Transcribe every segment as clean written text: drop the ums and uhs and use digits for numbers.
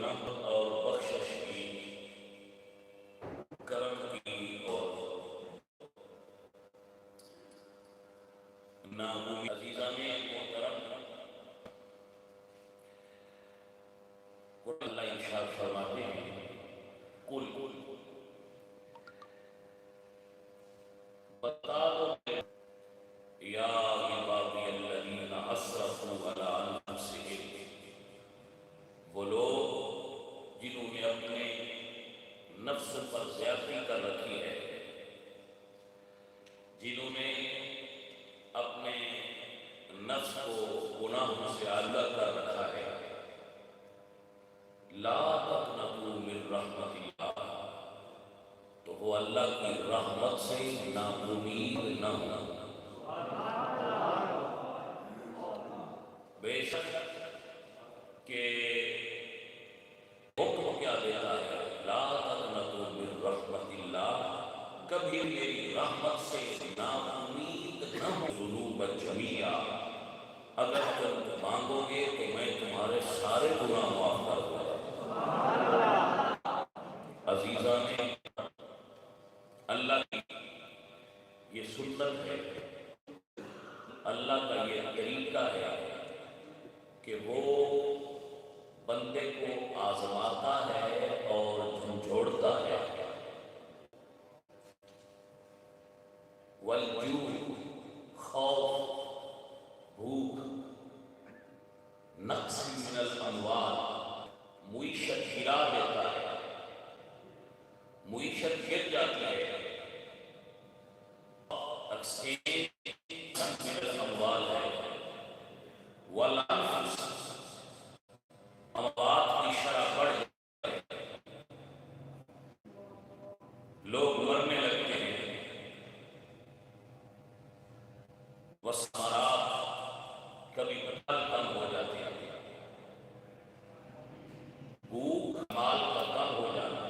رحمت اور بخشش کی، کرم کی اور نامومی عزیزان محترم، اللہ ارشاد فرماتے ہیں کل بتا دو یا عبادی الذین اسرفوا علی انفسہم، وہ لوگ جنہوں نے اپنے نفس پر زیادتی کر رکھی ہے، جنہوں نے اپنے نفس کو گناہوں سے آلودہ کر رکھا ہے، لا تقنطوا من رحمت اللہ، تو وہ اللہ کی رحمت سے نا امید نہ ہونا۔ بے شک کہ حکم کیا دیتا ہے، لا تقنطوا من رحمت اللہ، کبھی میری رحمت سے نا امید نہ ہو، ذنوب جمیعا، اگر تم مانگو گے تو میں تمہارے سارے گناہ معاف کر دوں گا۔ عزیزان، اللہ کی یہ سنت ہے، اللہ کا یہ طریقہ ہے کہ وہ بندے کو آزماتا ہے اور جھنجھوڑتا ہے۔ والجوع، خوف، بھوک، نقص من الاموال، معیشت گرا دیتا ہے، معیشت گر جاتی ہے، من الاموال ہے، والانفس، اموات کی شرح بڑھ جاتی ہے، لوگ مرنے لگتے ہیں، والثمرات، کبھی پھل کم ہو جاتے ہیں، بھوک مال کا کم ہو جانا،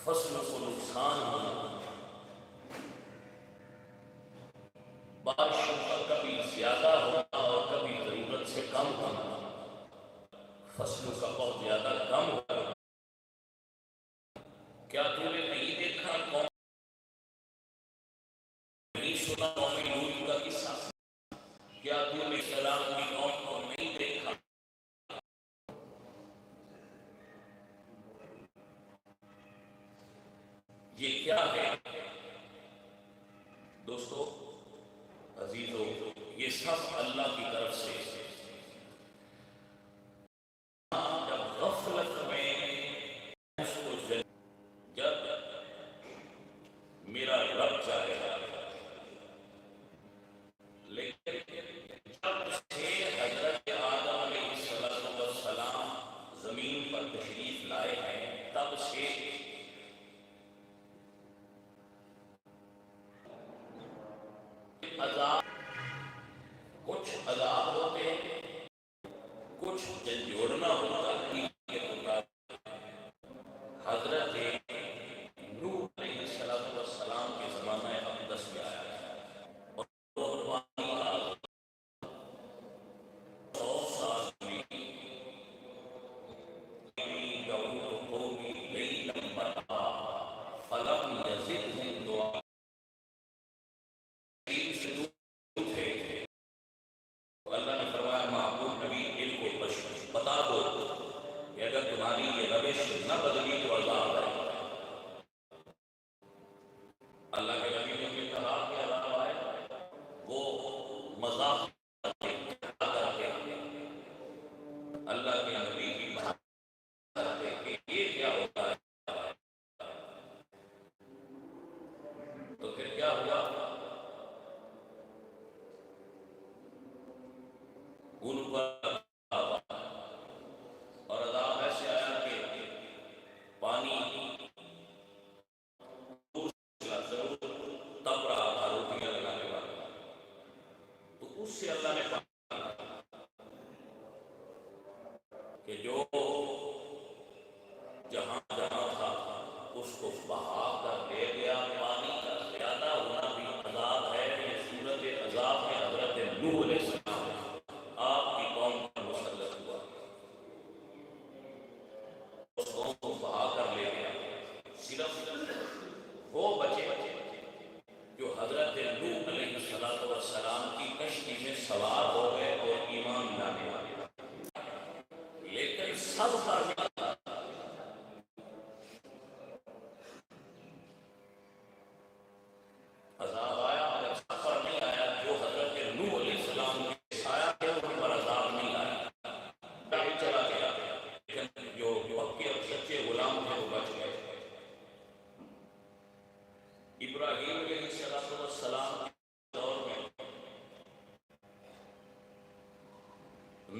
فصل کو نقصان ہونا، بارشوں کا کبھی زیادہ ہونا اور کبھی ضرورت سے کم ہونا، فصلوں کا بہت زیادہ کم ہونا۔ کیا تم نے نہیں دیکھا، قوم نہیں سنا قوم لوط کا قصہ؟ کیا تم نے سلام کی قوم کو نہیں دیکھا؟ یہ کیا ہے دوستو، عزیزو، یہ سب اللہ کی طرف سے۔ جب غفلت میں اس کو جب میرا رب چاہے گا، لیکن جب سے حضرت آدم علیہ السلام زمین پر تشریف لائے ہیں، تب سے عذاب، کچھ عذاب ہوتے ہیں، کچھ جھنجھوڑنا ہوتا ہے۔ حضرت نوح علیہ السلام کے زمانہ اقدس میں آیا اور 100 سال میں دعوت قومی لیلا مرحبا فلم یزدہم دعائی، اللہ نے فرمایا محبوب نبی ان کو بتا دو کہ اگر تمہاری یہ روش نہ بدلی تو عذاب ہے۔ اللہ کے نبی نے یہ کہا کہ عذاب آئے، وہ مذاق کرتے اللہ کے نبی کی مذاق کرتے کہ یہ کیا ہوتا ہے، تو پھر کیا ہوا؟ ان پر اور عذاب ایسے آیا کہ پانی ضرور تب رہا تھا روٹیاں لگانے والا، تو اس سے اللہ نے کہا کہ جو جہاں جہاں تھا اس کو بہا کر لے گیا، پانی کا زیادہ ہونا بھی عذاب ہے۔ یہ صورت عذاب ہے حضرت نوح علیہ السلام آپ کی قوم پر مسلط ہوا۔ سب پر عذاب آیا، اگر سب پر نہیں آیا، جو حضرت نوح علیہ السلام کے آیا کہ ان پر عذاب نہیں آیا، چلا گیا، لیکن جو پکے اور سچے غلام تھے وہ بچ گئے۔ ابراہیم علیہ السلام کے دور میں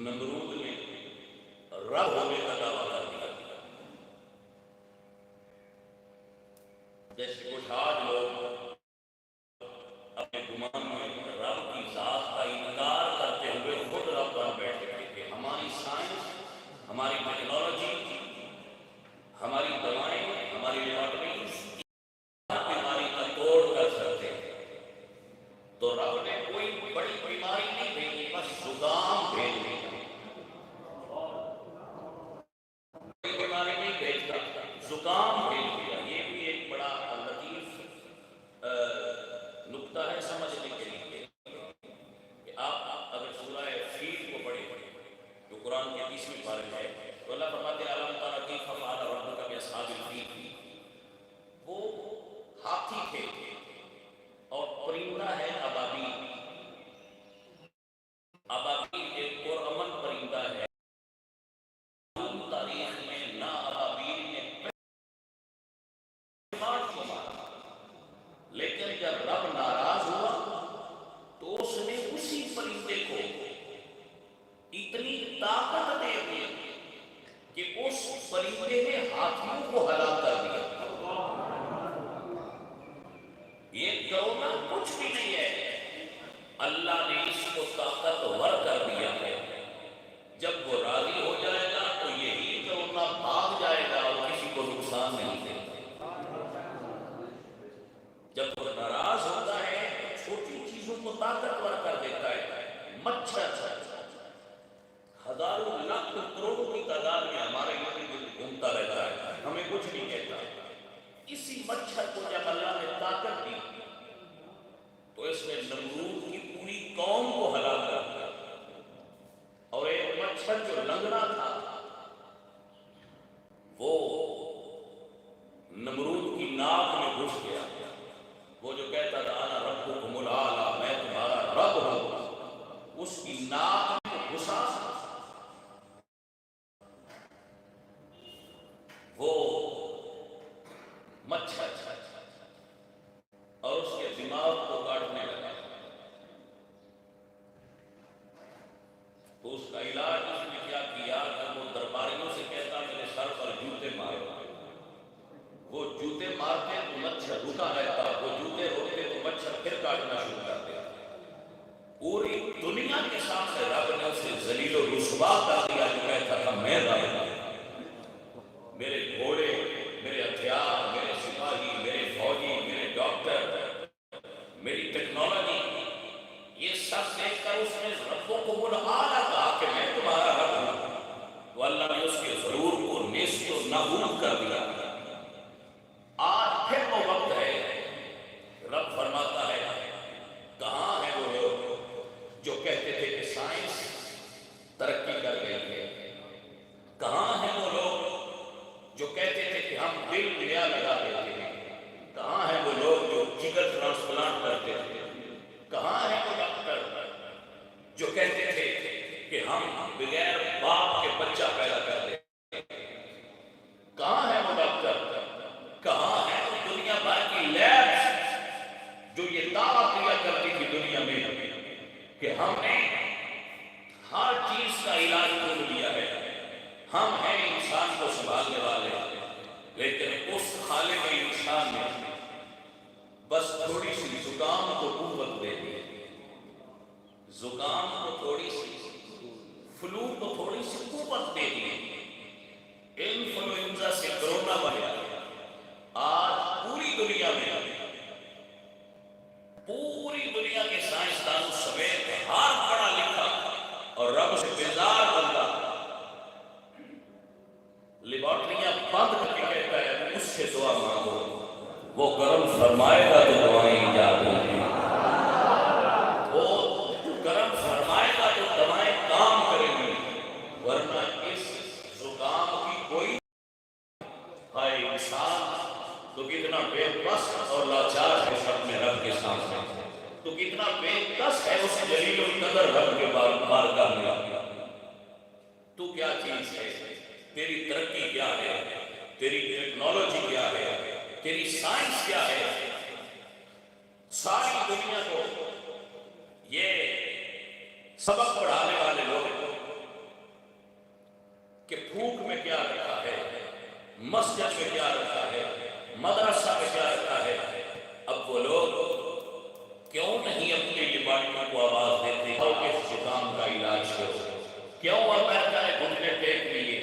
نمرود نے رب ہونے کا دعویٰ کر دیا، جیسے کچھ آج لوگ اپنے گمان میں رب کی ذات کا انکار کرتے ہوئے خود رب بن بیٹھے کہ ہماری سائنس، ہماری ٹیکنالوجی، ہماری دوائیں، ہماری لیبارٹریز بیماری کا توڑ کر سکتے ہیں۔ تو رب نے کوئی بڑی بیماری نہیں بھیجی، بس زکام بھیج دی، کوئی بیماری نہیں بھیجتا، زکام بھیج دیا۔ یہ بھی ایک بڑا لطیف نکتہ ہے سمجھنے کے لیے کہ آپ اگر سورہ فیل کو پڑھیں جو قرآن کے 30ویں پارے میں ہے تو اللہ فرماتے ہیں علم تر کیف فعل ربک باصحاب الفیل، وہ ہاتھی تھے اور پرندہ ہے ابابیل۔ ابابیل ایک پرامن پرندہ ہے، تاریخ میں نہ ابابیل نے لیکن جب رب ناراض ہوا تو اس نے اسی پرندے کو اتنی طاقت دے دی کہ اس پرندے نے ہاتھیوں کو ہلاک کر دیا۔ یہ کرونا کچھ بھی نہیں ہے، اللہ نے اس کو طاقتور کر دیا ہے۔ جب وہ راضی ہو جائے گا تو یہی کرونا بھاگ جائے گا اور کسی کو نقصان نہیں دے گا۔ جب وہ ناراض ہوتا ہے چھوٹی چیزوں کو طاقتور کر دیتا ہے۔ مچھر ہزاروں لاکھ کروڑوں کی تعداد میں ہمارے یہاں گھومتا رہتا ہے، ہمیں کچھ نہیں کہتا۔ اسی مچھر کو جب اللہ نے طاقت دی تو اس نے نمرود کی پوری قوم کو ہلاک کر دیا، اور ایک مچھر جو لنگڑا تھا وہ نمرود کی ناک میں گھس گیا۔ وہ جو کہتا تھا انا ربکم الاعلی، میں تمہارا رب ہوں، اس کی ناک میں گھسا، وہ مچھر اور اس کے دماغ کو کاٹنے لگا۔ تو اس کا علاج اس نے کیا کیا کہ وہ درباریوں سے کہتا میرے سر پر جوتے مارو، وہ جوتے مارتے تو مچھر رکا رہتا، وہ جوتے روکتے تو مچھر پھر کاٹنا شروع کر دیتا۔ پوری دنیا کے سامنے رب نے اسے ذلیل و رسوا کر دیا جو کہتا تھا میں رب ہوں، میرے گھوڑے، میرے ہتھیار، میرے سپاہی، میرے فوجی، میرے ڈاکٹر، میری ٹیکنالوجی، یہ سب دیکھ کر اس نے ربکم الاعلی کہا کہ میں تمہارا رب ہوں، تو اللہ نے اس کے ضرور کو نیست و نابود کر دیا۔ آج پھر وہ وقت ہے، رب فرماتا ہے کہاں ہیں وہ لوگ جو کہتے تھے کہ سائنس ترقی کر گئی ہے؟ کہاں ہیں وہ لوگ جو کہتے تھے کہ ہم دل نیا لگا دیتے ہیں؟ کہاں ہیں وہ لوگ جو جگر ٹرانسپلانٹ کرتے تھے؟ کہاں ہیں وہ ڈاکٹر جو کہتے تھے کہ ہم بغیر باپ کے بچہ پیدا کر دیں؟ کہاں ہیں وہ ڈاکٹر؟ کہاں ہیں وہ دنیا بھر کی لیبس جو یہ دعویٰ کیا کرتی تھی دنیا میں کہ ہم نے ہر چیز کا علاج کر لیا ہے، ہم ہیں انسان کو سنبھالنے والے، لیکن اس خالق انسان نے بس تھوڑی سی زکام کو قوت دے دی، زکام کو تھوڑی سی، فلو کو تھوڑی سی قوت دے دی، انفلوئنزا سے کرونا بنیا۔ آج پوری دنیا میں، پوری دنیا کے سائنسدانوں سمیت ہر پڑھا لکھا اور رب سے بیزار بندہ لیبارٹریاں بند کر کے کہتا ہے اس سے دعا مانگو، وہ کرم فرمائے گا تو دعائیں ایجاد ہوں گی، وہ کرم فرمائے گا تو دعائیں کام کریں گی، ورنہ اس تو کتنا بے بس اور لاچار ہے اپنے رب کے سامنے، تو کتنا بے کس ہے اس جلیل القدر رب کے بارگاہ میں. تو کیا چیز ہے؟ تیری ترقی کیا ہے؟ تیری ٹیکنالوجی کیا ہے؟ تیری سائنس کیا ہے؟ ساری دنیا کو یہ سبق پڑھانے والے لوگ کہ بھوک میں کیا رکھا ہے، مسجد میں کیا رکھا ہے، مدرسہ میں کیا رکھا ہے، اب وہ لوگ کیوں نہیں اپنی ڈپارٹمنٹ کو آواز دیتے کہ زکام کا علاج کرو؟ کیوں امریکہ نے گھٹنے ٹیک لیے؟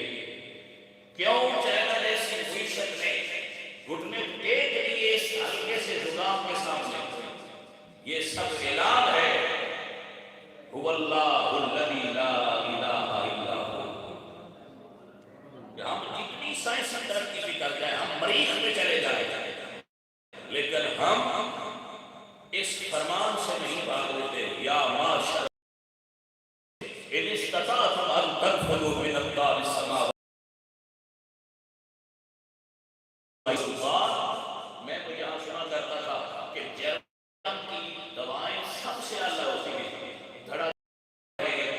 کیوں چائنا نے سچویشن میں گھٹنے ٹیک لیے اس ہلکے سے زکام کے سامنے؟ یہ سب اعلان ہے هو اللہ الذی لا الہ الا ہو. کہ ہم جتنی سائنس ترقی بھی کر جائیں، ہم مریخ میں چلے جائیں، لیکن ہم اس فرمان سے نہیں بھاگ لیتے یا معاشر ان استطعتم ان تنفذوا من اقطار السماوات. میں تو یہاں سنا کرتا تھا کہ جرم کی دوائیں سب سے اعلیٰ ہوتی ہیں، دھڑا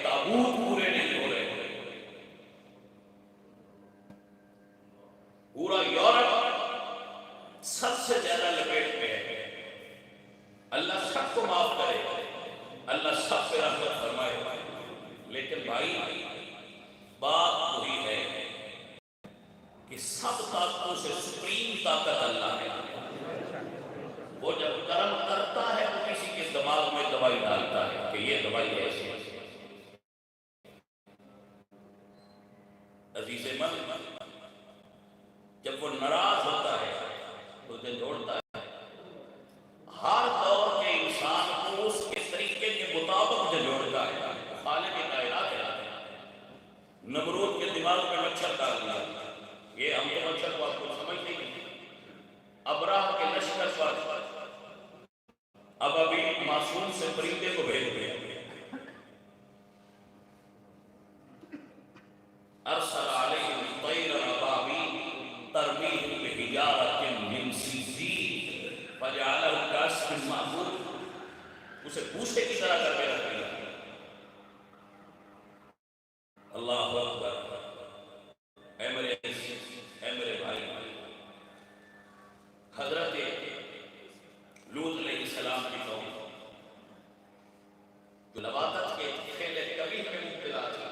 تابوت پورے نہیں ہو رہے. پورا یورپ سب سے زیادہ لپیٹ میں ہے. اللہ سب کو معاف کرے، اللہ سب پہ رحمت فرمائے. لیکن بھائی بات وہی ہے کہ سب طاقتوں سے سپریم طاقت اللہ ہے. وہ جب کرم کرتا ہے تو کسی کے دماغ میں دوائی ڈالتا ہے کہ یہ دوائی ایسی ہے. عزیز من جب وہ ناراض ہوتا ہے تو جھنجھوڑتا ہے. ہر دور کے انسان کو اس کے طریقے کے مطابق جھنجھوڑتا ہے. خالق کائنات ہے. نمرود کے دماغ میں مچھر ڈال دیا. یہ ہم تو مچھر کو آپ کو سمجھ نہیں. ابراہ کے لشکر پر اب ابھی معصوم سے پرندے کو بھیج دیا. ارسل علیہم طیرا ابابیل ترمیہم بحجارۃ من سجیل فجعلہم کعصف مأکول. اسے بوسے کی طرح کر کے رکھ دیا. اللہ اکبر. اے میرے بھائی، حضرت لوط علیہ السلام کی قوم جو لواطت کے کھیل کبھی میں مبتلا تھا،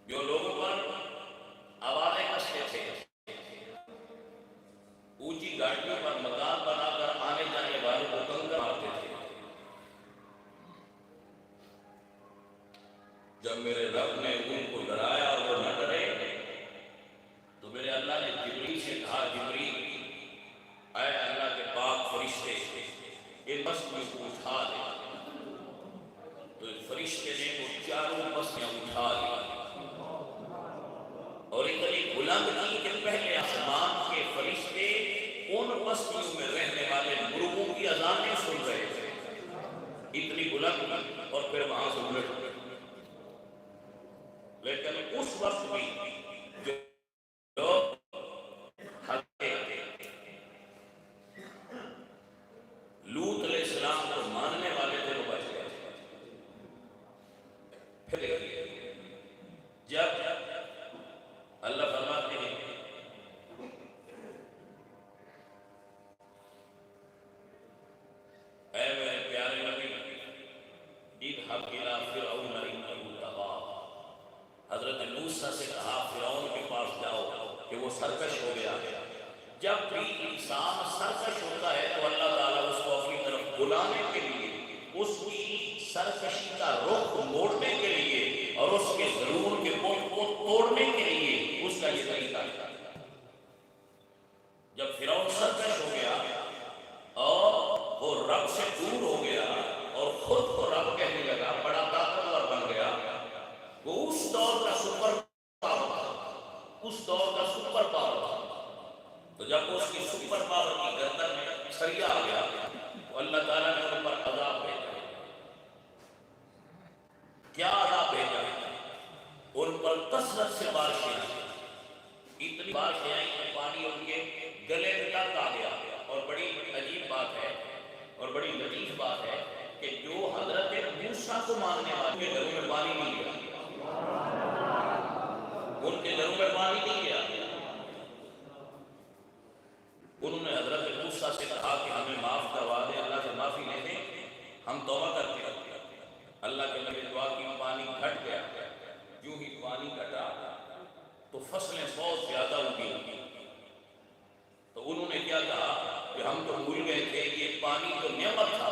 جو لوگوں پر آوازیں کستے تھے، اونچی گاڑیوں پر مکان بنا کر آنے جانے والوں کو کنکر مارتے تھے. جب میرے رب نے ان کو ڈرایا اور وہ نہ ڈرے تو میرے اللہ نے جبریل سے کہا، جبریل اے اللہ کے پاک فرشتے ان بستیوں کو اٹھا دے. تو فرشتے نے وہ چاروں بستیاں اٹھا لی اور اتنی بلند کی کہ پہلے آسمان کے فرشتے ان بستیوں میں رہنے والے گروہوں کی اذانیں سن رہے تھے. اتنی بلند اور پھر وہاں سے الٹ. لیکن اس وقت بھی جو لوگ لوط علیہ السلام کو ماننے والے تھے وہ بچ گئے. پھر جب اللہ فرماتے ہیں اے میرے پیارے نبی اذهب الى فرعون انه طغى. حضرت موسیٰ سے کہا فرعون کے پاس جاؤ کہ وہ سرکش ہو گیا. جب بھی انسان سرکش ہوتا ہے تو اللہ تعالیٰ اس کو اپنی طرف بلانے کے لیے، اس کی سرکشی کا رخ موڑنے کے لیے اور اس کے ضرور کے پوٹ کو توڑنے کے لیے اس کا یہ طریقہ ہے. جب فرعون سرکش ہو گیا اور وہ رب سے دور ہو گیا اور خود کو رب کہنے لگا، بڑا طاقتور بن گیا. وہ اس دور کا سپر پاور تھا. تو جب اس کی سپر پاور کی گردن میں چھریا آ گیا تو اللہ تعالیٰ نے ان پر عذاب بھیجا. کیا عذاب بھیجا؟ ان پر کثرت سے بارشیں. بارشیں آئیں تو پانی ان کے گلے تک آ گیا. اور بڑی عجیب بات ہے اور بڑی لطیف بات ہے کہ جو حضرت موسیٰ کو ماننے والے کے گھروں میں پانی نہیں گیا, ان کے گھروں میں پانی نہیں گیا. انہوں نے حضرت موسیٰ سے کہا کہ ہمیں معاف کروا دے, اللہ سے معافی لے دیں, ہم توبہ کرتے ہیں. اللہ کے نبی دعا کی, پانی گھٹ گیا. یوں ہی پانی گھٹا تو فصلیں بہت زیادہ ہوگی. تو انہوں نے کیا کہا کہ ہم تو بھول گئے تھے, یہ پانی تو نعمت تھا,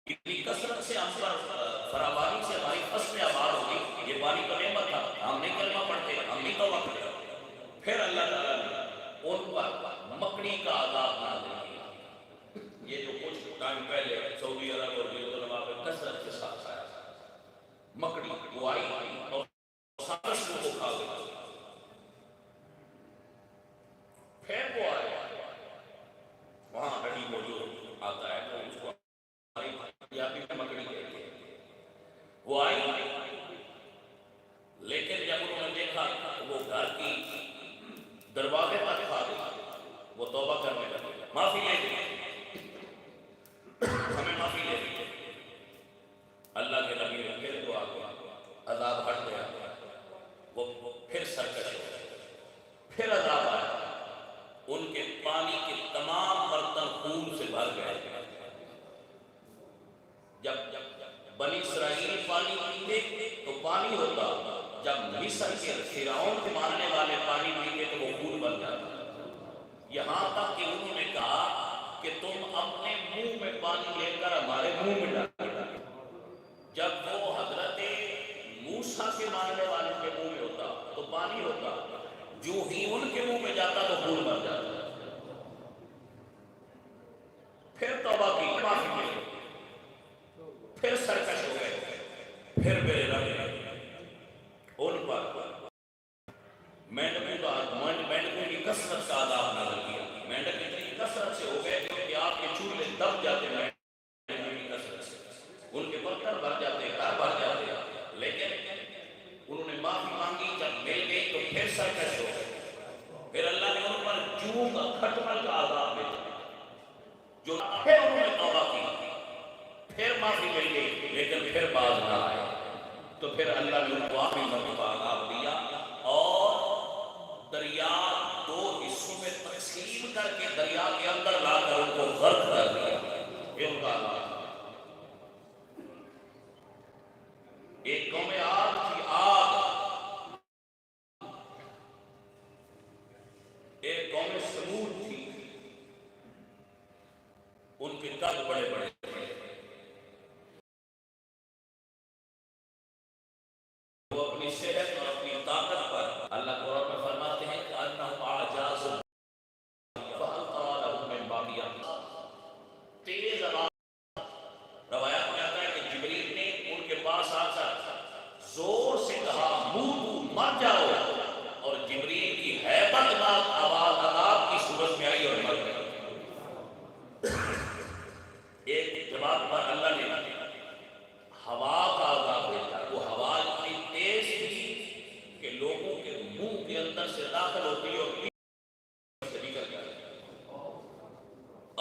اتنی کثرت سے ہم پر فراوانی سے ہماری فصلیں آباد ہو گئی, یہ پانی تو نعمت تھا, ہم نہیں کلمہ پڑھتے, ہم نہیں توبہ کرتے. پھر اللہ تعالیٰ نے ان پر مکڑی کا عذاب نازل کیا. یہ جو کچھ ٹائم پہلے سعودی عرب اور یورپ میں کثرت کے ساتھ آیا, مکڑی وہ آئی اور سارے کو کھا گئی. پھر وہ آیا, وہاں ہڈی موجود آتا ہے تو اس کو مکڑی کہتے ہیں. وہ آئی, لیکن جب انہوں نے دیکھا وہ گھر کی دروازے تک کھا گئی, وہ توبہ کرنے لگے, معافی لے گئی, ہمیں معافی لے گئی. اللہ کے نبی نے پھر دعا کی, عذاب ہٹ گیا. وہ پھر سرکش ہو گئے, پھر عذاب آیا, ان کے پانی کے تمام برتن خون سے بھر گئے. جب بنی اسرائیل پانی پیتے تو پانی ہوتا, جب مصر کے فرعون کے ماننے والے پانی پیتے تو وہ خون بن جاتا. یہاں تک کہ انہوں نے کہا کہ تم اپنے منہ میں پانی لے کر ہمارے منہ میں ڈالو. جب وہ حضرت موسیٰ کے ماننے والے کے منہ میں ہوتا تو پانی ہوتا, جو ہی ان کے منہ میں جاتا تو خون بن جاتا. پھر توبہ کی, معافی ملی, پھر سرکش ہو گئے. پھر میرے رب نے ان پر مینڈکوں کی کثرت کا عذاب نازل کیا. مینڈک اتنی کثرت سے ہو گئے کہ آپ کے چولہے دب جاتے ہیں مینڈکوں کی کثرت سے, ان کے برتن بھر جاتے, گھر بھر جاتے. لیکن انہوں نے معافی مانگی, جب مل گئی تو پھر سرکش ہو گئے. پھر اللہ نے ان پر جوں کا کھٹمل کا عذاب بھیجا, جو پھر انہوں نے توبہ کی, پھر معافی مل گئی, لیکن پھر باز نہ آئے. تو پھر اللہ نے ان کو آخری مرتبہ عذاب دیا اور دریا دو حصوں میں تقسیم کر کے دریا کے اندر لا کر ان کو غرق کر دیا. ان کا عذاب, ایک قوم عاد کی آگ, ایک قوم سمود تھی, ان کے قد بڑے بڑے, وہ اپنی صحت اور اپنی طاقت پر اللہ قرآن میں فرماتے ہیں کہ انہم اعجاز فہل تری لہم من باقیہ, تیز آواز. روایات میں آتا ہے کہ جبریل نے ان کے پاس آ کر زور سے کہا موتو, مر جاؤ, اور جبریل کی ہیبت ناک آواز عذاب کی صورت میں آئی اور مر گئے. ایک جماعت پر اللہ نے ہوا کا عذاب بھیجا. وہ ہوا اتنی تیز تھی کہ لوگوں کے منہ کے اندر سے داخل ہوتی اور سے نکل جاتی,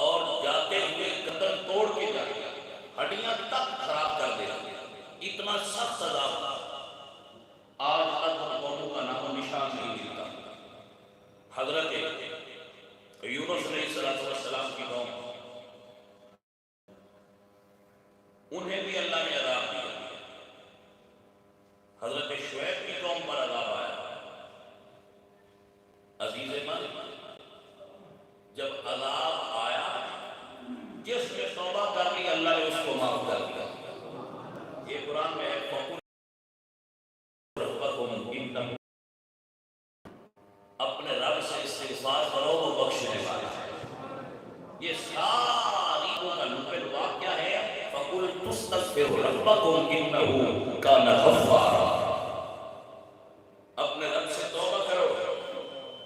اور جاتے ہوئے گردن توڑ کے جاتی, ہڈیاں تک خراب کر دیتی. اتنا سخت عذاب تھا. آج تک قوموں کا نام و نشان نہیں ملتا. حضرت یونس علیہ السلام کی قوم, انہیں بھی اللہ نے عذاب دیا. حضرت شعیب کی قوم پر عذاب آیا. عزیز من, جب عذاب آیا, جس نے توبہ کر لی اللہ نے اس کو معاف کر دیا. یہ قرآن میں ہے, اپنے رب سے استغفار کرو وہ بخشنے والا ہے. یہ ساری کا نقل واقعہ ہے, فَقُلْ تُسْتَغْفِرُوا رَبَّكُمْ إِنَّهُ كَانَ غَفَّارًا. اپنے رب سے توبہ کرو.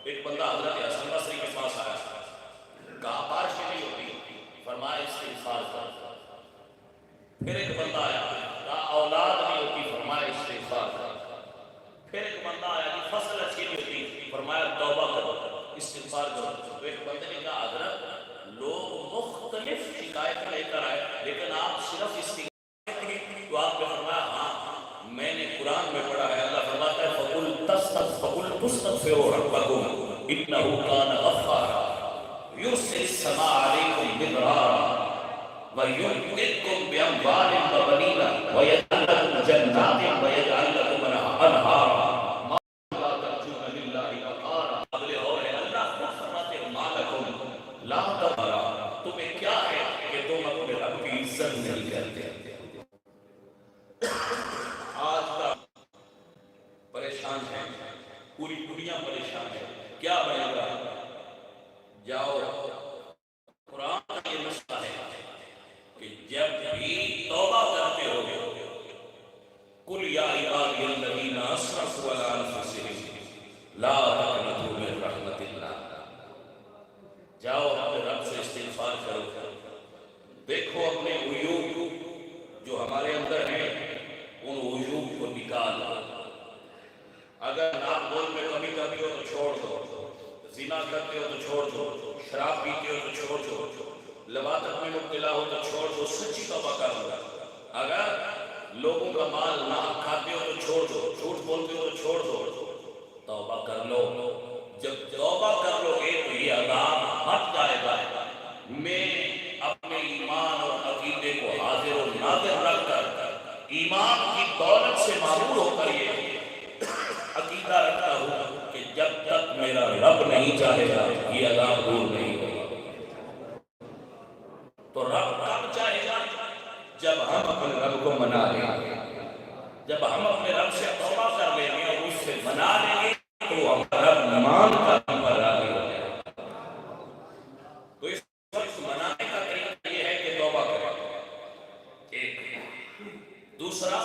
ایک بندہ حضرت حسن بصری کے پاس آیا, کہا بارش نہیں ہوتی, فرمایا استغفار کرو. پھر ایک بندہ آیا, کہا اولاد نہیں ہوتی, فرمایا استغفار کرو. پھر ایک بندہ آیا کہ فصل اچھی نہیں ہوتی, فرمایا تو ایک بندے نے کہا حضرت لوگ مختلف شکایت لے کر آئے لیکن آپ صرف اس تو آپ نے فرمایا ہاں میں نے قرآن میں پڑھا ہے اللہ فرماتا ہے فَقُلْ تُسْتَغْفِرُوا رَبَّكُمْ إِنَّهُ كَانَ غَفَّارًا يُرْسِلِ السَّمَاءَ عَلَيْكُمْ مِدْرَارًا وَيُمْدِدْكُمْ بِأَمْوَالٍ وَبَنِينَ وَيَجْعَلْ لَكُمْ جَنَّاتٍ وَيَجْعَلْ لَكُمْ أَنْهَارًا مَا تَرْجُونَ لِلَّهِ وَقَارًا اگلے اور ہے اللہ خود فرماتے ہیں مَا لَكُمْ لَا تَرْجُونَ تمہیں کیا ہے کہ تم اپنے رب کی عزت نہیں کرتے؟ آج کا پریشان ہے پوری دنیا پریشان ہے کیا بنے گا جاؤ قرآن کا یہ مسئلہ ہے کہ جب بھی توبہ کرتے ہو قل یا عبادی الذین اسرفوا علی انفسہم لا تقنطوا من رحمت اللہ جاؤ اپنے رب سے استغفار کرو دیکھو اپنے عیوب جو ہمارے اندر ہیں ان عیوب کو نکال اگر ناک بول میں کمی کرتے ہو تو چھوڑ دو زنا کرتے ہو تو چھوڑ دو شراب پیتے ہو تو چھوڑ دو لواطت میں مبتلا ہو تو چھوڑ دو سچی توبہ کر لو اگر لوگوں کا مال نہ کھاتے ہو تو چھوڑ دو جھوٹ بولتے ہو تو چھوڑ دو توبہ کر لو جب توبہ کر لو گے تو یہ عذاب ہٹ جائے گا میں اپنے ایمان اور عقیدے کو حاضر و ناظر رکھ کر ایمان کی دولت سے معمور ہو کر یہ عقیدہ رکھتا ہوں کہ جب تک میرا رب نہیں چاہے گا یہ عذاب دور نہیں ہوگا تو رب کب چاہے گا جب ہم اپنے رب کو منا لیں گے جب ہم اپنے رب سے توبہ کر لیں گے اور اس سے منا لیں گے تو ہمارا رب مان کا ہم پر راضی ہو جائے گا تو اس وقت منانے کا طریقہ یہ ہے کہ توبہ کریں ایک دوسرا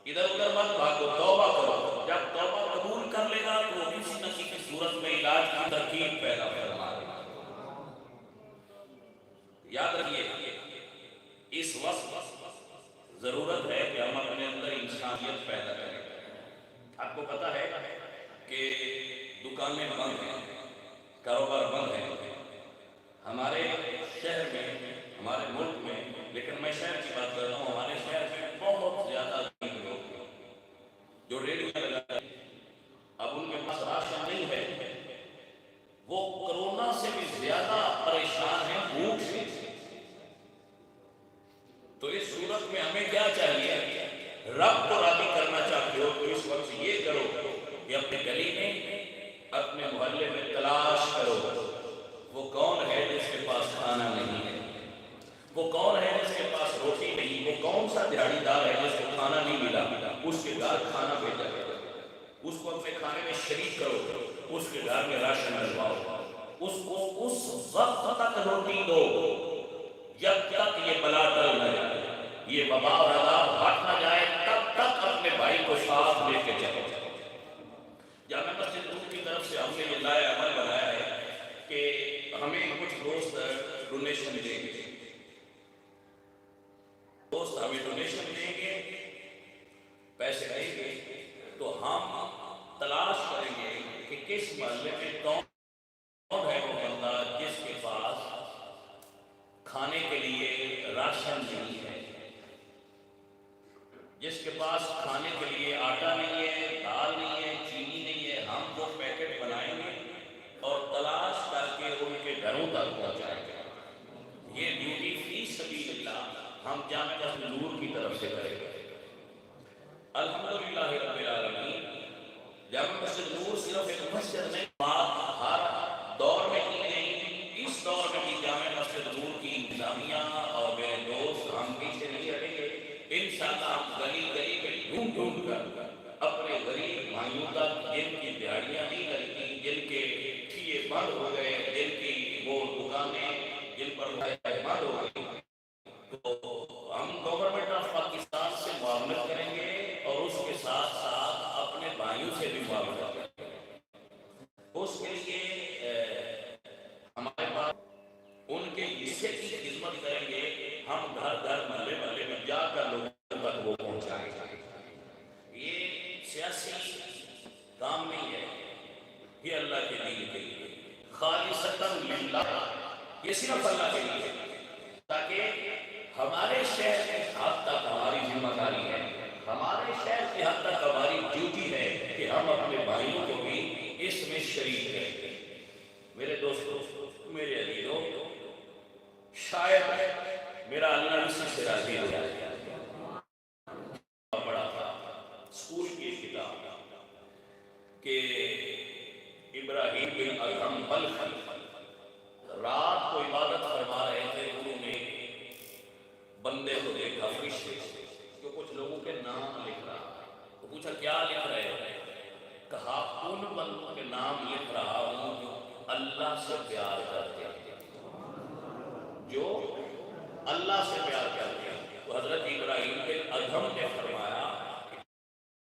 ادھر ادھر مت بھاگو توبہ کرو جب توبہ قبول کر لے گا تو کسی نہ کسی صورت میں علاج کی ترکیب پیدا فرما دے گا یاد رکھیے اس وقت ضرورت ہے کہ ہم اپنے اندر انسانیت پیدا کریں آپ کو پتا ہے کہ دکانیں بند ہیں کاروبار بند ہیں ہمارے شہر میں ہمارے ملک میں لیکن میں شہر کی بات کر رہا ہوں ہمارے شہر میں بہت زیادہ لوگ جو ریڈیو لگا اب ان کے پاس راشن نہیں ہے وہ کرونا سے بھی زیادہ پریشان ہیں بھوک سے تو اس صورت میں ہمیں کیا چاہیے رب کو راضی کرنا چاہتے ہو تو اس وقت یہ کرو کہ اپنے گلی میں اپنے محلے میں تلاش کرو وہ کون ہے جس کے پاس کھانا نہیں ہے وہ کون ہے جس کے پاس روٹی نہیں وہ کون سا دیہڑی دار ہے جس کو کھانا نہیں ملا اس کے گھر کھانا بھیجا اس کو اپنے کھانے میں شریک کرو اس کے گھر میں راشن ڈلواؤ اس کو اس وقت تک روٹی دو جب تک یہ بلا ٹل نہ جائے یہ وبا اور عذاب ہٹ نہ جائے تب تک اپنے بھائی کو ساتھ لے کے چلو جامع مسجد نور کی طرف سے ہم نے یہ نیا عمل بنایا ہے کہ ہمیں کچھ دوست ڈونیشن دیں گے دوست ہمیں ڈونیشن دیں گے پیسے دیں گے تو ہم تلاش کریں گے کہ کس محلے میں کون ہے وہ بندہ جس کے پاس کھانے کے لیے راشن نہیں ہے جس کے پاس کھانے کے لیے آٹا نہیں ہے دال نہیں ہے چینی نہیں ہے ہم وہ پیکٹ بنائیں گے اور تلاش کر کے ان کے گھروں تک پہنچائیں گے یہ ڈیوٹی فی سبیل اللہ ہم جامع مسجد نور کی طرف سے کریں گے الحمدللہ رب العالمین جامع مسجد نور صرف ایک مسجد نہیں بات ہر دور میں کی گئی اس دور میں بھی جامع مسجد نور کی انتظامیہ اور میرے دوست ہم پیچھے نہیں ہٹیں گے انشاءاللہ ہم گلی گلی میں ڈھونڈ ڈھونڈ کر اپنے غریب بھائیوں تک جن کی دیہڑیاں نہیں لگتی جن کے ٹھیے بند ہو گئے جن کی وہ دکانیں جن پر بند ہو گئی تو ہم گورنمنٹ آف پاکستان سے معاونت کریں گے اور اس کے ساتھ ساتھ اپنے بھائیوں سے بھی معاونت کریں گے اس کے لیے ہمارے پاس ان کے حصے کی خدمت کریں گے ہم گھر گھر محلے محلے میں جا کر لوگوں تک وہ پہنچائیں گے یہ سیاسی کام نہیں ہے یہ اللہ کے دین کے لیے خالصتاً للہ، یہ صرف اللہ کے لیے، تاکہ ہمارے شہر کے حد تک ہماری ذمہ داری ہے، ہمارے شہر کے حد تک ہماری ڈیوٹی ہے کہ ہم اپنے بھائیوں کو بھی اس میں شریک کریں۔ میرے دوستوں، میرے عزیزوں، شاید میرا اللہ اسی سے راضی ہو جائے۔ پڑھا تھا اسکول کی ایک کتاب کہ ابراہیم بن ادہم بلخی رات کو عبادت فرما رہے تھے، انہوں نے بندے کو دیکھا فرشتے جو کچھ لوگوں کے نام لکھ رہا، تو پوچھا کیا لکھ رہے ہو؟ کہا ان بندوں کے نام لکھ رہا ہوں جو اللہ سے پیار کرتے ہیں، جو اللہ سے پیار کرتے ہیں۔ تو حضرت ابراہیم بن ادہم نے فرمایا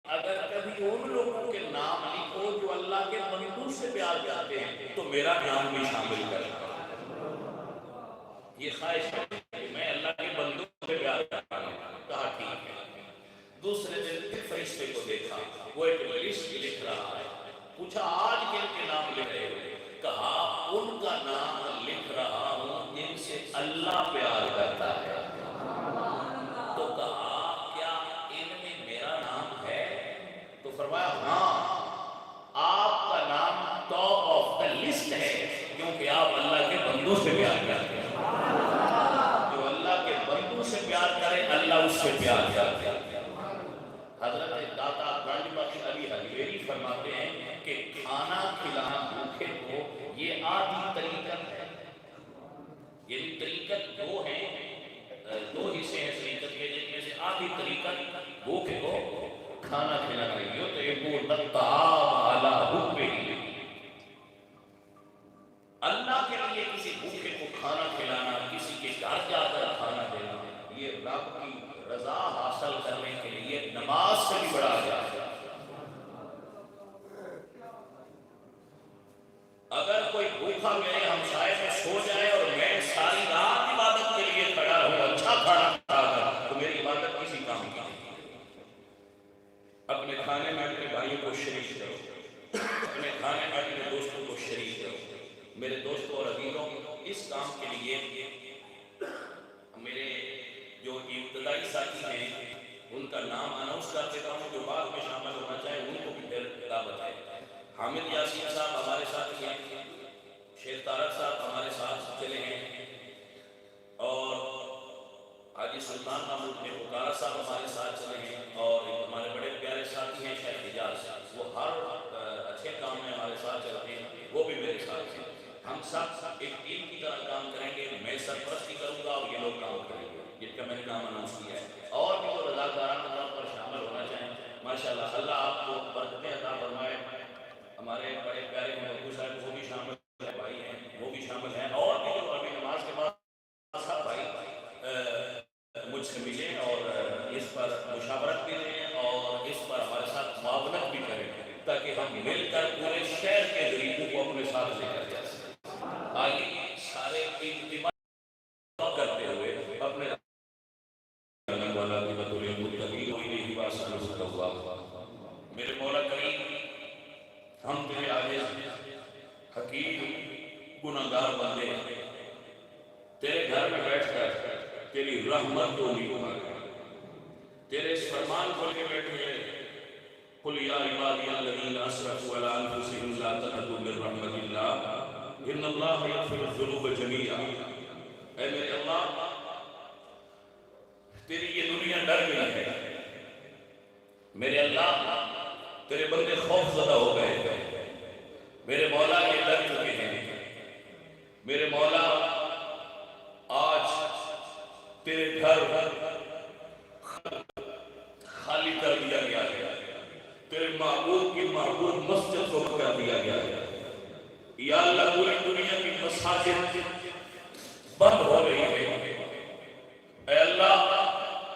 اگر کبھی ان لوگوں کے نام لکھو جو اللہ کے بندوں سے پیار کرتے ہیں تو میرا نام بھی شامل کرنا۔ یہ خواہش ہے کہ میں اللہ کے بندوں سے پیار کرتا ہوں۔ کہا ٹھیک ہے۔ دوسرے دن پھر فرشتے کو دیکھا، وہ ایک لسٹ لکھ رہا ہے۔ پوچھا آج کن کے نام لکھ رہے ہو؟ کہا ان کا نام لکھ رہا ہوں جن سے اللہ پیار کرتا ہے۔ تو کہا کیا ان میں میرا نام ہے؟ تو فرمایا ہاں، آپ کا نام ٹاپ آف دا لسٹ ہے، کیونکہ آپ اللہ کے بندوں سے پیار کرتے ہیں۔ جو اللہ کے بندوں سے پیار کرے اللہ اس سے پیار کرتے ہیں۔ حضرت داتا گنج بخش علی حجویری فرماتے ہیں کہ کھانا کھلانا بھوکے کو یہ آدھی طریقت ہے، یہ طریقت دو ہیں، دو حصے ہیں طریقت کے، جن میں سے آدھی طریقت بھوکے کو کھانا کھلانا یہ تو ایک الطعام علی حبہ، اللہ کے لیے کسی بھوکے کو کھانا کھلانا، کسی کے گھر جا کر کھانا دینا، یہ رب کی رضا حاصل کرنے کے لیے نماز سے بھی بڑا ہے۔ اگر کوئی بھوکا میرے ہمسائے میں سو جائے اور میں ساری رات عبادت کے لیے کھڑا رہوں اچھا کھانا کھا کر، تو میری عبادت کسی کام کی نہیں۔ اپنے کھانے میں اپنے بھائیوں کو شریک کرو، اپنے کھانے میں اپنے دوستوں کو شریک کرو۔ میرے دوستوں اور عزیزوں، اس کام کے لیے میرے جو ابتدائی ساتھی ہیں ان کا نام اناؤنس کر دیتا ہوں، جو بعد میں شامل ہونا چاہے ان کو بھی پھر دعوت ہے۔ حامد یاسین صاحب ہمارے ساتھ ہیں، شیخ طارق صاحب ہمارے ساتھ چلے ہیں، اور حاجی سلطان محمود نے پکارا صاحب ہمارے ساتھ چلے ہیں، اور ہمارے بڑے پیارے ساتھی ہیں شیخ حجاز صاحب، وہ ہر اچھے کام میں ہمارے ساتھ چلتے ہیں، وہ بھی میرے ساتھ ہیں۔ ہم سب ایک ٹیم کی طرح کام کریں گے، میں سرپرستی کروں گا اور یہ لوگ کام کریں گے، جن کا میں نے نام اناؤنس کیا ہے۔ اور بھی جو رضاکارانہ طور پر شامل ہونا چاہیں ماشاءاللہ اللہ آپ کو برکتیں عطا فرمائے۔ ہمارے بڑے پیارے محبوب صاحب وہ بھی شامل ہیں، بھائی ہیں وہ بھی شامل ہیں، اور بھی جو ابھی نماز کے بعد سب بھائی مجھ سے ملیں اور اس پر مشاورت بھی دیں اور اس پر ہمارے ساتھ معاونت بھی کریں، تاکہ ہم مل کر پورے شہر کے غریبوں کو اپنے ساتھ لے کر جا سکیں۔ آگے سارے اجتماع کرتے ہوئے اپنے میرے مولا کریم، ہم تیرے عاجز حقیر گناہگار بندے ہیں، تیرے گھر میں بیٹھ کر تیری رحمت کو نہیں مانگا، تیرے اس فرمان کو لے بیٹھے ہیں، قل یا عبادی الذین اسرفوا علی انفسہم لا تقنطوا من رحمت اللہ ان اللہ یغفر الذنوب جمیعا۔ اے میرے اللہ، تیری یہ دنیا ڈر گئی ہے، میرے اللہ تیرے بندے خوف زدہ ہو گئے، میرے مولا یہ ڈر چکے ہیں، میرے مولا آج تیرے گھر خالی کر دیا گیا ہے، تیرے محبوب کی محبوب مسجد کو کر دیا گیا ہے، یا اللہ پوری دنیا کی مساجد بند ہو رہی ہے، اے اللہ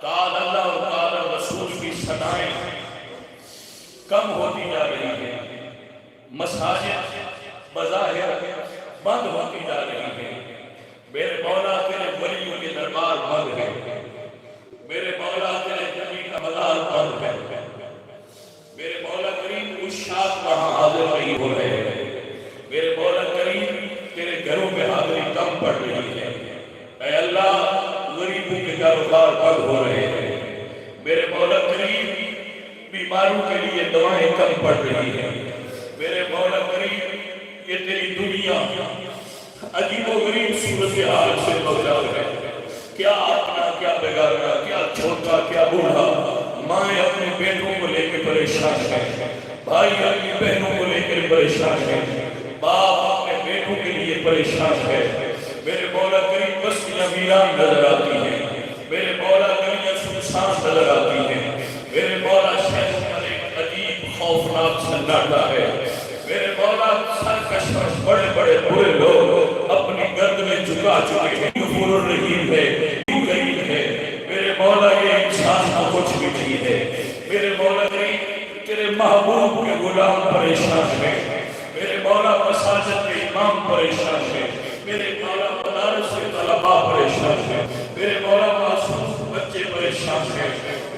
قال اللہ اور قال رسول کی صدائیں کم ہوتی جا رہی ہیں، مساجد بظاہر بند ہوتی جا رہی ہیں، میرے مولا تیرے ولیوں کے دربار بند ہے، میرے مولا تیرے نبی کا مزار بند ہے، میرے مولا کریم عشاق وہاں حاضر نہیں ہو رہے ہیں، میرے مولا کریم کاروبار بند ہو رہے ہیں، میرے مولا کریم بیماروں کے لیے دوائیں کم پڑ رہی ہیں، میرے مولا کریم یہ تیری دنیا عجیب و غریب صورتحال سے مبتلا ہے، کیا اپنا کیا بگاڑنا، کیا چھوٹا کیا بوڑھا، مائیں اپنے بیٹوں کو لے کے پریشان ہیں، بھائی اپنی بہنوں کو لے کر پریشان ہیں، باپ اپنے بیٹوں کے لیے پریشان ہے، میرے مولا کریم بستیاں ویران نظر آتی ہیں، میرے مولا گلیاں سنسان نظر آتی ہیں، میرے مولا شہر پر ایک عجیب خوفناک سناٹا ہے، میرے مولا سرکش بڑے بڑے برے لوگ اپنی گردنیں جھکا چکے ہیں، غفور الرحیم ہے، کریم ہے، میرے مولا یہ انسان کو کچھ بھی نہیں ہے، میرے مولا کریم تیرے محبوب کے غلام پریشان ہیں، میرے مولا مساجد کے امام پریشان ہیں، میرے مولا مدارس کے طلباء پریشان ہیں، میرے مولا معصوم بچے پریشان ہیں،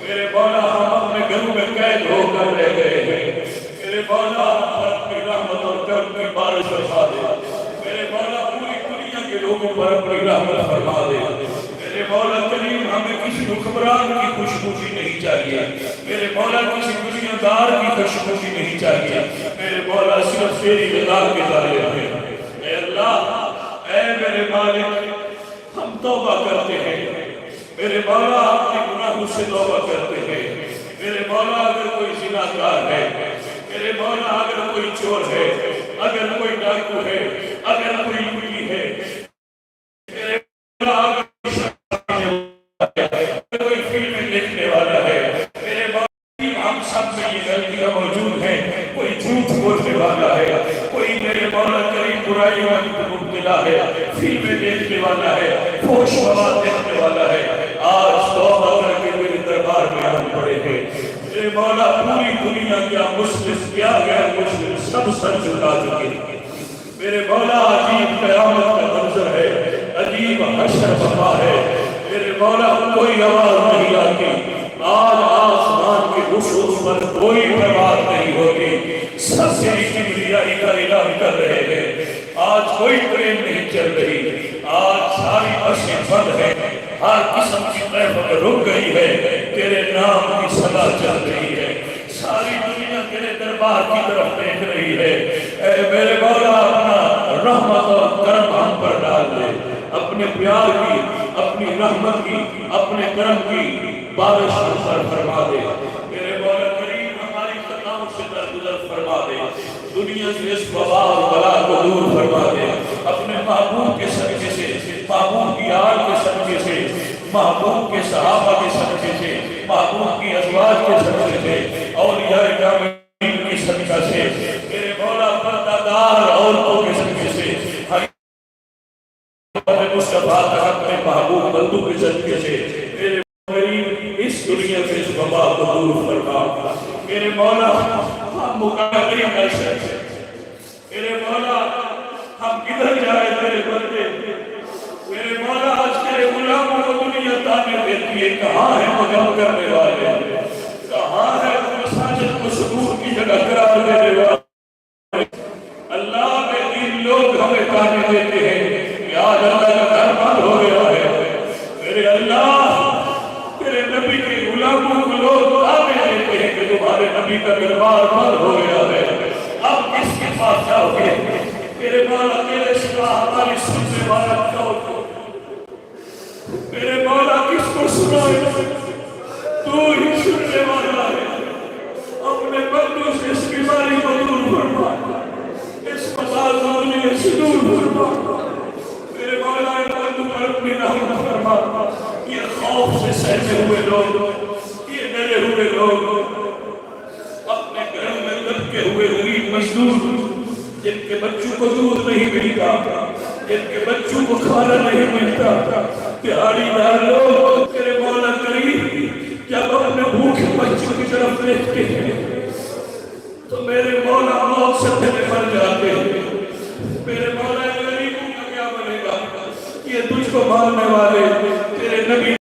میرے مولا ہم اپنے گھروں میں قید ہو کر رہ گئے ہیں، میرے مولا پر اپنی رحمت اور کرم کی بارش فرما دے، میرے مولا پوری دنیا کے لوگوں پر اپنی رحمت فرما دے، میرے مولا کریم ہمیں کسی حکمران کی خوشبوشی نہیں چاہیے، میرے مولا کسی دنیا دار کی خوشبوشی نہیں چاہیے، میرے مولا صرف تیری رضا کے طالب ہیں، اے اللہ اے میرے مالک ہم توبہ کرتے ہیں، میرے مولا اپنے گناہوں سے توبہ کرتے ہیں، میرے مولا اگر کوئی زناکار ہے، میرے مولا اگر کوئی چور ہے، اگر کوئی ڈاکو ہے، اگر کوئی لوٹی ہے، میرے مولا اگر کوئی فلمیں دیکھنے والا ہے، میرے مولا ہم سب میں یہ غلطیاں موجود ہیں، کوئی جھوٹ بولنے والا ہے، کوئی میرے مولا کریم برائی والی مبتلا ہے، فلمیں دیکھنے والا ہے، فحش مواد دیکھنے والا ہے، آج توبہ کر کے میرے دربار میں آن پڑے ہیں، میرے مولا پوری دنیا کیا مسلم کیا غیر مسلم سب سر جھکا چکے ہیں، میرے مولا عجیب قیامت کا منظر ہے، عجیب حشر بپا ہے، میرے مولا کوئی آواز نہیں آتی، آج آسمان کے رسول پر کوئی پرواز نہیں ہوتی، سب سے کبریائی کا اعلان کر رہے ہیں، آج کوئی ٹرین نہیں چل رہی، آج ساری بسیں بند ہیں، ہر قسم کی طرف رک گئی ہے، تیرے نام کی صدا چل رہی ہے، ساری دنیا تیرے دربار کی طرف دیکھ رہی ہے، اے میرے مولا اپنا رحمت اور کرم ہم پر ڈال دے، اپنے پیار کی، اپنی رحمت کی، اپنے کرم کی بارش پر فرما دے، میرے مولا کریم ہماری خطاؤں سے درگزر فرما دے، دنیا سے اس وبا اور بلا کو دور فرما دے، اپنے محبوب کے صدقے سے، محبوب کی آل کے صدقے سے، محبوب کے صحابہ کے صدقے سے، محبوب کی ازواج کے صدقے سے، اولیاء کرام کی صدقہ سے، میرے مولا پردہ عورتوں کے صدقے سے، مصطفیٰ تک اپنے محبوب بندوں کے صدقے سے، میرے غریب اس دنیا سے اس وبا کو دور فرما، میرے مولا ہم مقابلے کر سکتے، میرے مولا ہم کدھر جائے میرے بندے، میرے مولا آج تیرے غلاموں کو دنیا تانے دیتی ہے، کہاں ہے مقام کرنے والے، کہاں ہے مساجد کو سکون کی جگہ قرار دینے والے، اللہ کے دین لوگ ہمیں تانے دیتے ہیں کہ آج اللہ کا گھر بند ہو گیا ہے، میرے اللہ تیرے نبی کے غلاموں کو لوگ تانے دیتے ہیں کہ تمہارے نبی کا دربار بند ہو گیا ہے، اب کس کے پاس جاؤ گے، میرے مولا تیرے سوا ہماری سننے والا کون، میرے مولا کس کو سنائے، تو ہی سننے والا ہے، اپنے بندوں سے اس بیماری کو دور فرما، اس مسائل دنیا سے دور فرما، میرے مولا ان بندوں پر اپنی رحمت فرما، یہ خوف سے سہتے ہوئے لوگ، یہ ڈرے ہوئے لوگ، اپنے گھروں میں دبکے ہوئے غریب مزدور، جن کے بچوں کو دودھ نہیں ملتا، جن کے بچوں کو کھانا نہیں ملتا، تہاڑی دار لوگ تیرے مولا کریم جب اپنے بھوکے بچوں کی طرف دیکھتے ہیں تو میرے مولا موت سے پہلے مر جاتے ہیں، میرے مولا غریبوں کا کیا بنے گا، یہ تجھ کو ماننے والے تیرے نبی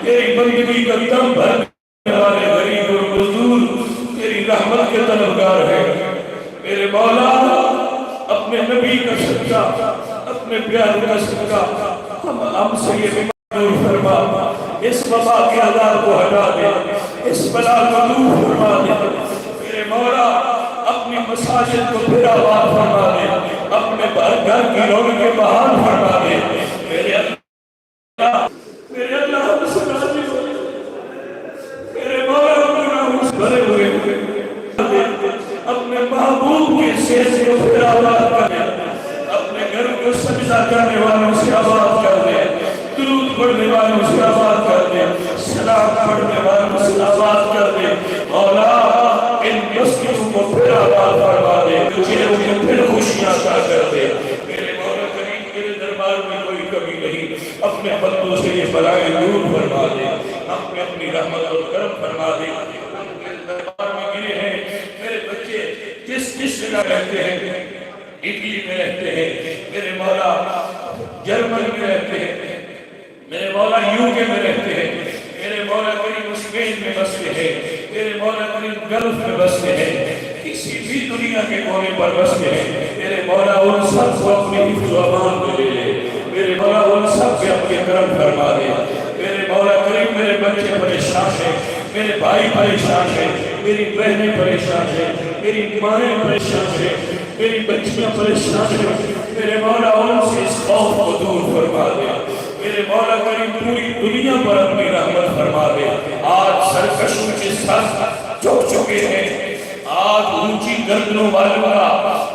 تیری بندگی کا دم بھرنے والے غریب اور مزدور تیری رحمت کے طلبگار ہیں، میرے مولا اپنے نبی کا صدقہ، اپنے پیار کا صدقہ ہم سے یہ دور فرما، اس وبا کے عذاب کو ہٹا دے، اس بلا کو دور فرما دے میرے مولا، اپنی مساجد کو پھر آباد فرما دے، اپنے گھر کی رونقیں بحال فرما دے میرے اللہ، میرے اللہ ہم سے راضی ہو، میرے مولا گناہوں سے بھرے ہوئے اپنے محبوب کے سیر کو پھر آباد کر دے، اپنے گھر کو سجدہ کرنے والوں سے آباد کر دے، درود پڑھنے والوں سے آباد کر دے، سلام پڑھنے والوں سے آباد کر دے مولا، ان مسجدوں کو پھر آباد فرما دے، چہروں کو پھر خوشیاں عطا کر دے میرے مولا کریم، تیرے دربار میں کوئی کمی نہیں، اپنے بندوں سے یہ بلائیں دور فرما دے، ہم پہ اپنی رحمت اور کرم فرما دے، ہم تیرے دربار میں گرے ہیں میرے بچے جس جگہ رہتے ہیں، اٹلی میں رہتے ہیں میرے مولا، جرمن میں رہتے ہیں میرے مولا، یوکے میں رہتے ہیں میرے مولا کریم، اسپین میں بستے ہیں میرے مولا کریم، گلف میں بستے ہیں، کسی بھی دنیا کے کونے پر بستے ہیں میرے مولا، ان سب کو اپنی حفظ و امان میں لے لے میرے مولا، ان سب کے اپنے کرم فرما دے میرے مولا کریم، میرے بچے پریشان ہیں، میرے بھائی پریشان ہیں، میری بہنیں پریشان ہیں، میری مائیں پریشان ہیں، میری بچیاں پریشان ہیں میرے مولا، ان سے اس خوف کو دور فرما دے میرے مولا کریم، پوری دنیا پر اپنی رحمت فرما دے، آج سرکشوں کے سر جھک چکے ہیں، آج اونچی گردنوں والوں کا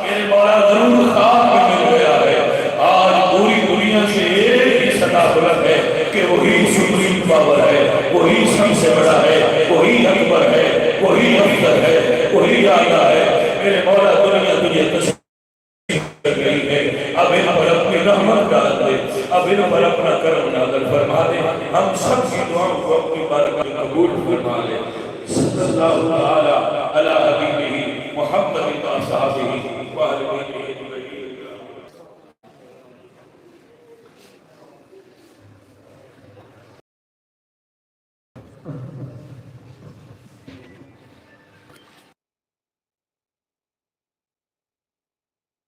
میرے مولا ضرور خواب میں مل گیا ہے، آج پوری دنیا سے ایک ہی صدا بلند ہے کہ وہی سپریم پاور ہے، وہی سب سے بڑا ہے، وہی اکبر ہے، وہی افضل ہے، وہی اعلیٰ ہے میرے مولا، دنیا تجھے تسلیم کر رہی ہے، اب ان پر اپنی رحمت ڈال دے، اب ان پر اپنا کرم نازل فرما دے، ہم سب کی دعاؤں کو اپنی بارگاہ میں قبول فرما لے، صلی اللہ تعالی علی حبیبہ محمد و صحابہ و آلہ